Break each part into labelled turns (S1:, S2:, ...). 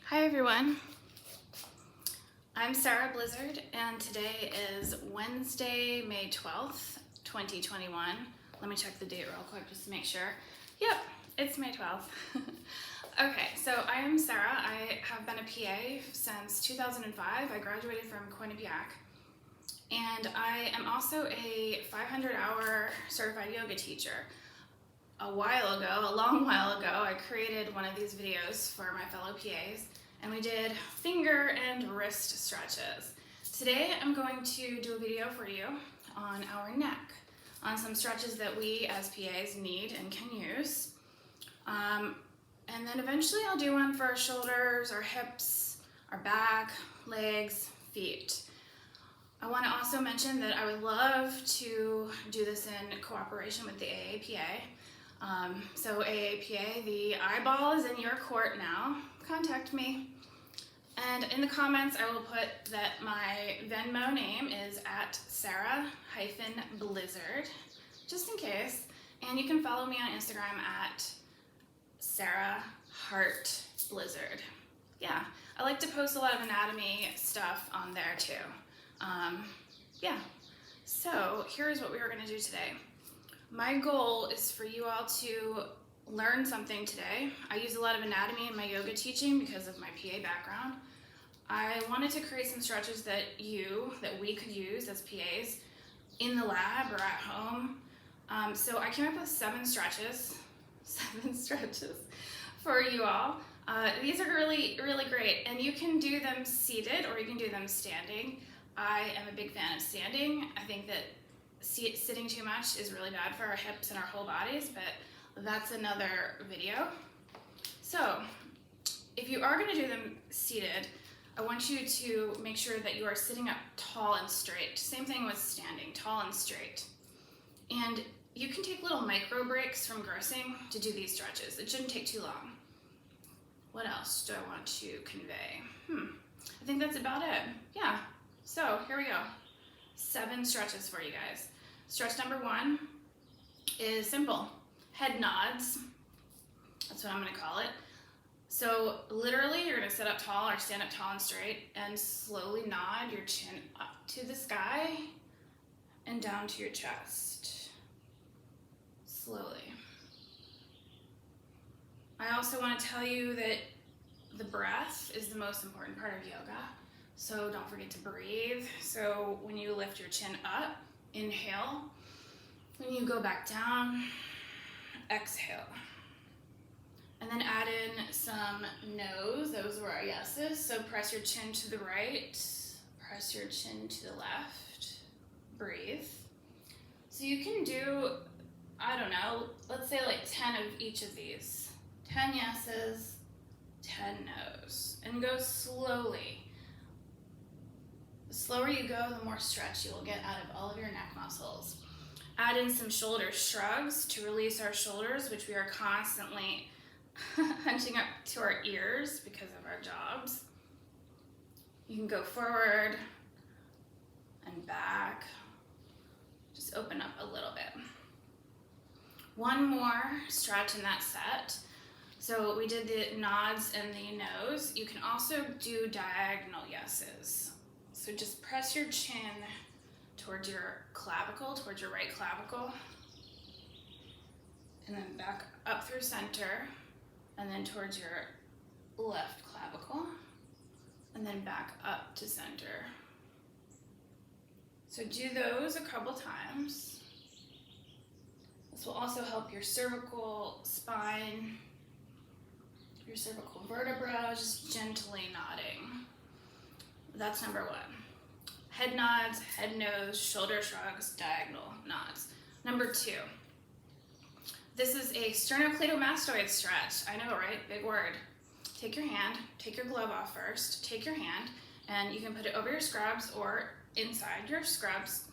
S1: Hi everyone, I'm Sarah Blizzard and today is Wednesday, May 12th, 2021. Let me check the date real quick just to make sure. Yep, it's May 12th. Okay, so I am Sarah. I have been a PA since 2005. I graduated from Quinnipiac and I am also a 500-hour certified yoga teacher. A long while ago, I created one of these videos for my fellow PAs and we did finger and wrist stretches. Today I'm going to do a video for you on our neck, on some stretches that we as PAs need and can use. And then eventually I'll do one for our shoulders, our hips, our back, legs, feet. I want to also mention that I would love to do this in cooperation with the AAPA. So AAPA, the eyeball is in your court now. Contact me. And in the comments, I will put that my Venmo name is at Sarah-Blizzard, just in case. And you can follow me on Instagram at Sarah-Blizzard. Yeah, I like to post a lot of anatomy stuff on there too. Yeah, so here's what we are going to do today. My goal is for you all to learn something today. I use a lot of anatomy in my yoga teaching because of my PA background. I wanted to create some stretches that we could use as PAs in the lab or at home. So I came up with 7 stretches for you all. These are really, really great, and you can do them seated or you can do them standing. I am a big fan of standing. I think that sitting too much is really bad for our hips and our whole bodies, but that's another video. So if you are going to do them seated, I want you to make sure that you are sitting up tall and straight. Same thing with standing, tall and straight. And you can take little micro breaks from grossing to do these stretches. It shouldn't take too long. What else do I want to convey? I think that's about it. Yeah, so here we go. 7 stretches for you guys. Stretch number 1 is simple. Head nods. That's what I'm going to call it. So literally you're going to sit up tall or stand up tall and straight and slowly nod your chin up to the sky and down to your chest. Slowly. I also want to tell you that the breath is the most important part of yoga. So don't forget to breathe. So when you lift your chin up, inhale. When you go back down, exhale. And then add in some no's. Those were our yeses. So press your chin to the right, press your chin to the left, breathe. So you can do, I don't know, let's say like 10 of each of these. 10 yeses, 10 no's. And go slowly. The slower you go, the more stretch you will get out of all of your neck muscles. Add in some shoulder shrugs to release our shoulders, which we are constantly hunching up to our ears because of our jobs. You can go forward and back. Just open up a little bit. One more stretch in that set. So we did the nods and the no's. You can also do diagonal yeses. So just press your chin towards your clavicle, towards your right clavicle, and then back up through center, and then towards your left clavicle, and then back up to center. So do those a couple times. This will also help your cervical spine, your cervical vertebra, just gently nodding. That's number 1. Head nods, head nods, shoulder shrugs, diagonal nods. Number 2. This is a sternocleidomastoid stretch. I know, right? Big word. Take your hand, take your glove off first, take your hand, and you can put it over your scrubs or inside your scrubs,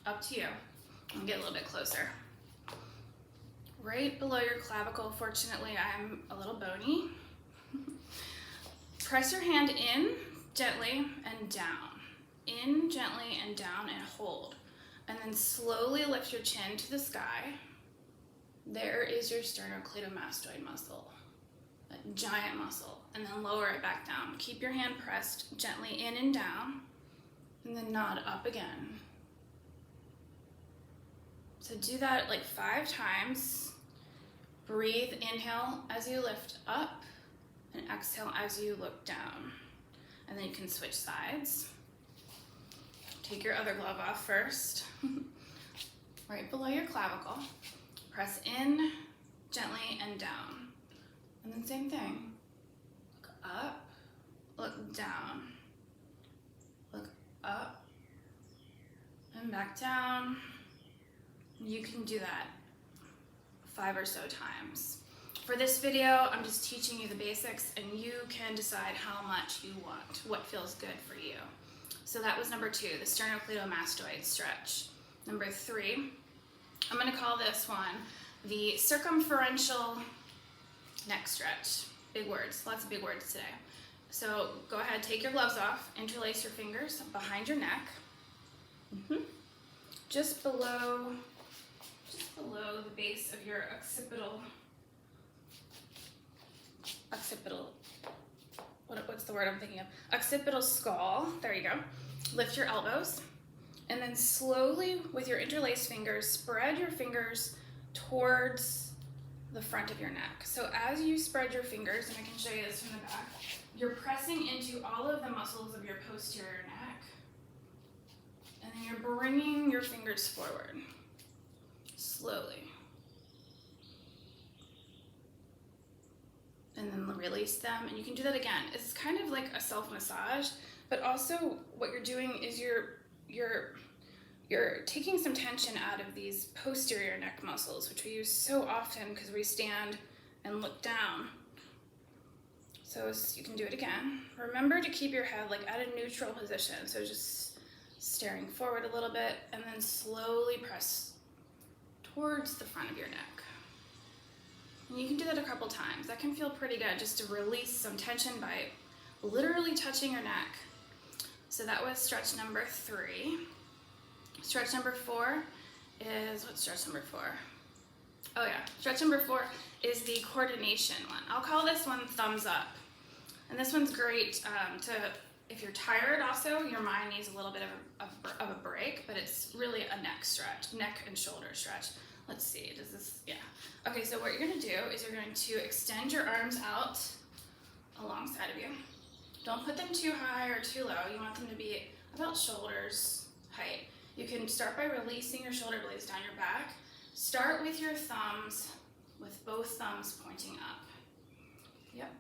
S1: up to you. I'll get a little bit closer. Right below your clavicle, fortunately I'm a little bony. Press your hand in gently and down. In gently and down and hold. And then slowly lift your chin to the sky. There is your sternocleidomastoid muscle. a giant muscle, and then lower it back down. Keep your hand pressed gently in and down, and then nod up again. So do that like 5 times. Breathe, inhale as you lift up, and exhale as you look down. And then you can switch sides. Take your other glove off first. Right below your clavicle. Press in gently and down. And then same thing. Look up, look down. Look up and back down. You can do that 5 or so times. For this video, I'm just teaching you the basics, and you can decide how much you want, what feels good for you. So that was number 2, the sternocleidomastoid stretch. Number 3, I'm gonna call this one the circumferential neck stretch. Big words, lots of big words today. So go ahead, take your gloves off, interlace your fingers behind your neck. Just below the base of your occipital, what's the word I'm thinking of? Occipital skull, there you go. Lift your elbows, and then slowly with your interlaced fingers, spread your fingers towards the front of your neck. So as you spread your fingers, and I can show you this from the back, you're pressing into all of the muscles of your posterior neck, and then you're bringing your fingers forward, slowly. And then release them, and you can do that again. It's kind of like a self-massage, but also what you're doing is you're taking some tension out of these posterior neck muscles, which we use so often because we stand and look down. So you can do it again. Remember to keep your head like at a neutral position, so just staring forward a little bit, and then slowly press towards the front of your neck. And you can do that a couple times. That can feel pretty good, just to release some tension by literally touching your neck. So that was stretch number 3. Stretch number 4 is, what's stretch number 4? Oh yeah, stretch number 4 is the coordination one. I'll call this one thumbs up. And this one's great if you're tired also, your mind needs a little bit of a break, but it's really a neck stretch, neck and shoulder stretch. Let's see, does this, yeah. Okay, so what you're gonna do is you're going to extend your arms out alongside of you. Don't put them too high or too low. You want them to be about shoulders height. You can start by releasing your shoulder blades down your back. Start with your thumbs, with both thumbs pointing up. Yep.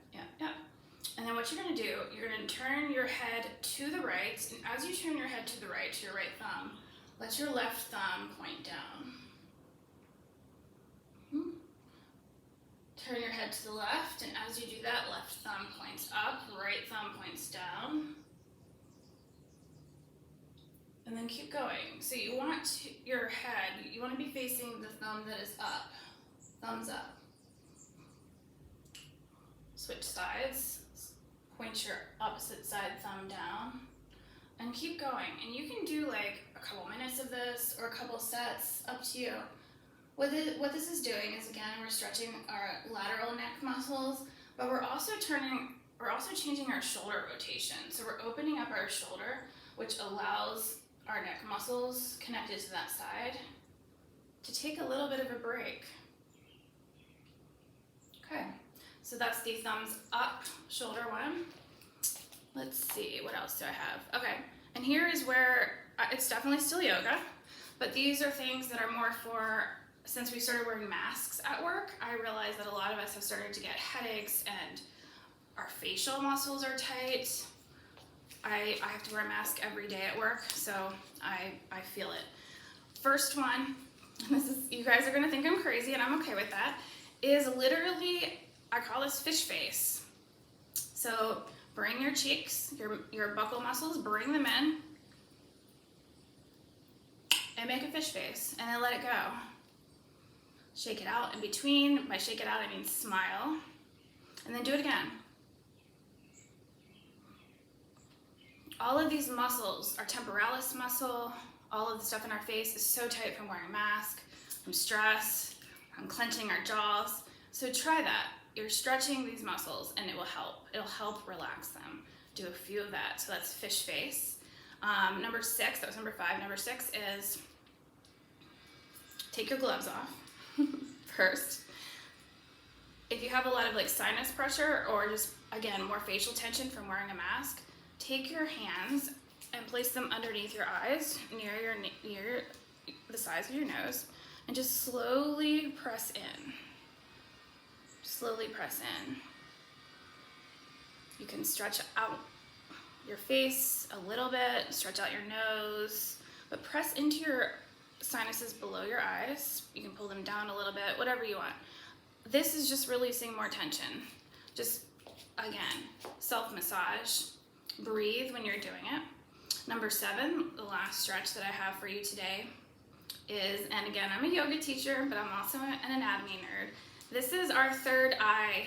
S1: And then what you're gonna do, you're gonna turn your head to the right, and as you turn your head to the right, to your right thumb, let your left thumb point down. Turn your head to the left, and as you do that, left thumb points up, right thumb points down. And then keep going. So you want your head, you want to be facing the thumb that is up, thumbs up. Switch sides, point your opposite side thumb down, and keep going. And you can do like a couple minutes of this or a couple sets, up to you. What this is doing is, again, we're stretching our lateral neck muscles, but we're also changing our shoulder rotation. So we're opening up our shoulder, which allows our neck muscles connected to that side to take a little bit of a break. Okay, so that's the thumbs up shoulder one. Let's see, what else do I have? Okay, and here is where it's definitely still yoga, but these are things that are more for, since we started wearing masks at work, I realized that a lot of us have started to get headaches and our facial muscles are tight. I have to wear a mask every day at work, so I feel it. First one, and this is, you guys are gonna think I'm crazy, and I'm okay with that, is literally, I call this fish face. So bring your cheeks, your buccal muscles, bring them in, and make a fish face, and then let it go. Shake it out in between. By shake it out, I mean smile. And then do it again. All of these muscles, our temporalis muscle, all of the stuff in our face is so tight from wearing a mask, from stress, from clenching our jaws. So try that. you're stretching these muscles, and it will help. It'll help relax them. Do a few of that. So that's fish face. Number 6, that was number 5. Number 6 is take your gloves off first. If you have a lot of like sinus pressure or just, again, more facial tension from wearing a mask, take your hands and place them underneath your eyes, near the sides of your nose, and just slowly press in. Slowly press in. You can stretch out your face a little bit, stretch out your nose, but press into your sinuses below your eyes. You can pull them down a little bit, whatever you want. This is just releasing more tension. Just, again, self-massage. Breathe when you're doing it. Number 7, the last stretch that I have for you today is, and again, I'm a yoga teacher, but I'm also an anatomy nerd. This is our third eye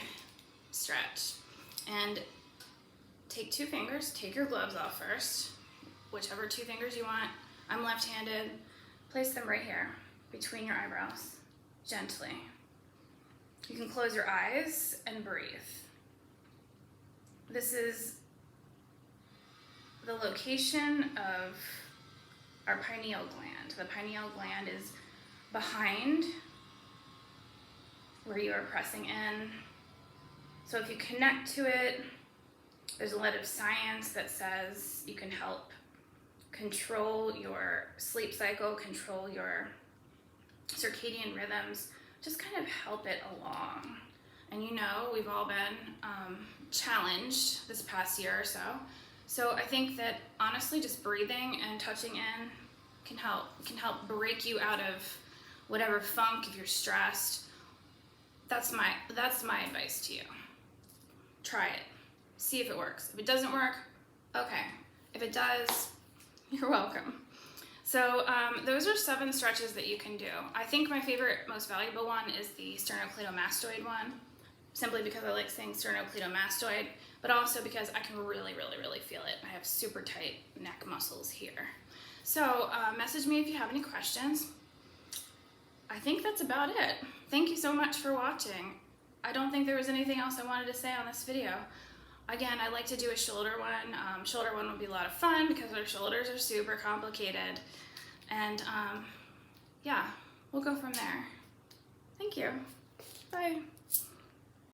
S1: stretch. And take 2 fingers, take your gloves off first, whichever 2 fingers you want. I'm left-handed. Place them right here, between your eyebrows, gently. You can close your eyes and breathe. This is the location of our pineal gland. The pineal gland is behind where you are pressing in. So if you connect to it, there's a lot of science that says you can help control your sleep cycle, control your circadian rhythms, just kind of help it along. And you know, we've all been challenged this past year or so. So I think that honestly, just breathing and touching in can help break you out of whatever funk if you're stressed. That's my advice to you. Try it. See if it works. If it doesn't work, okay. If it does, you're welcome. So those are 7 stretches that you can do. I think my favorite, most valuable one is the sternocleidomastoid one, simply because I like saying sternocleidomastoid, but also because I can really, really, really feel it. I have super tight neck muscles here. So message me if you have any questions. I think that's about it. Thank you so much for watching. I don't think there was anything else I wanted to say on this video. Again, I like to do a shoulder one. Shoulder one would be a lot of fun because our shoulders are super complicated. And yeah, we'll go from there. Thank you. Bye.